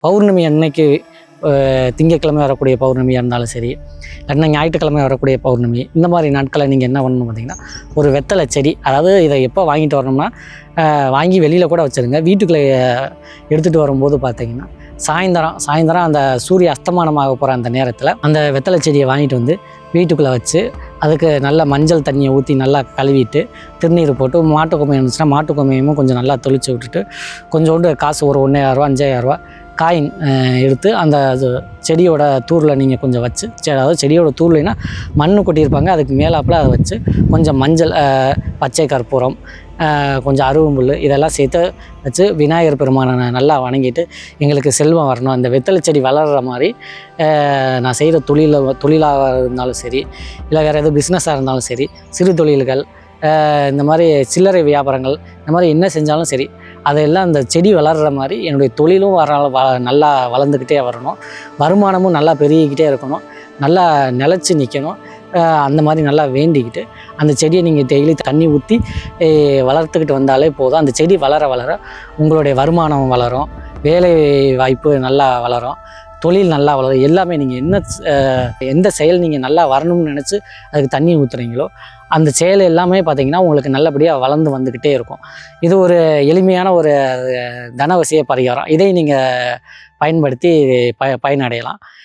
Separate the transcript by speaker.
Speaker 1: பௌர்ணமி அன்னைக்கு திங்கட்கிழமை வரக்கூடிய பௌர்ணமியாக இருந்தாலும் சரி, இல்லைன்னா ஞாயிற்றுக்கிழமை வரக்கூடிய பௌர்ணமி, இந்த மாதிரி நாட்களை நீங்கள் என்ன பண்ணணும் பார்த்தீங்கன்னா, ஒரு வெத்தலை செடி, அதாவது இதை எப்போ வாங்கிட்டு வரணும்னா வாங்கி வெளியில் கூட வச்சுருங்க. வீட்டுக்குள்ளே எடுத்துகிட்டு வரும்போது பார்த்தீங்கன்னா சாயந்தரம் அந்த சூரிய அஸ்தமானமாக போகிற அந்த நேரத்தில் அந்த வெத்தலை செடியை வாங்கிட்டு வந்து வீட்டுக்குள்ளே வச்சு அதுக்கு நல்ல மஞ்சள் தண்ணியை ஊற்றி நல்லா கழுவிட்டு திருநீர் போட்டு மாட்டுக்கொம்பை இருந்துச்சுன்னா மாட்டுக்கொம்பையும் கொஞ்சம் நல்லா தெளித்து விட்டுட்டு கொஞ்சோண்டு காசு ஒரு 1,000 5,000 காயின் எடுத்து அந்த செடியோட தூரில் நீங்கள் கொஞ்சம் வச்சு, அதாவது செடியோட தூர்லைன்னா மண் கொட்டியிருப்பாங்க, அதுக்கு மேலாப்பில் அதை வச்சு கொஞ்சம் மஞ்சள், பச்சை கற்பூரம், கொஞ்சம் அருவம்புல் இதெல்லாம் சேர்த்து வச்சு விநாயகர் பெருமானை நல்லா வணங்கிட்டு, எங்களுக்கு செல்வம் வரணும், அந்த வெத்தலை செடி வளர்கிற மாதிரி நான் செய்கிற தொழிலாக இருந்தாலும் சரி, இல்லை வேறு எதுவும் பிஸ்னஸாக இருந்தாலும் சரி, சிறு தொழில்கள், இந்த மாதிரி சில்லறை வியாபாரங்கள், இந்த மாதிரி என்ன செஞ்சாலும் சரி, அதெல்லாம் அந்த செடி வளர்கிற மாதிரி என்னுடைய தொழிலும் நல்லா வளர்ந்துக்கிட்டே வரணும், வருமானமும் நல்லா பெருகிக்கிட்டே இருக்கணும், நல்லா நிலச்சி நிற்கணும். அந்த மாதிரி நல்லா வேண்டிக்கிட்டு அந்த செடியை நீங்கள் டெய்லி தண்ணி ஊற்றி வளர்த்துக்கிட்டு வந்தாலே போதும். அந்த செடி வளர உங்களுடைய வருமானம் வளரும், வேலை வாய்ப்பு நல்லா வளரும், தொழில் நல்லா வளரும். எல்லாமே நீங்கள் எந்த செயல் நீங்கள் நல்லா வரணும்னு நினச்சி அதுக்கு தண்ணி ஊற்றுறீங்களோ அந்த செயல் எல்லாமே பார்த்திங்கன்னா உங்களுக்கு நல்லபடியாக வளர்ந்து வந்துக்கிட்டே இருக்கும். இது ஒரு எளிமையான ஒரு தனவசிய பரிகாரம். இதை நீங்கள் பயன்படுத்தி பயனடையலாம்.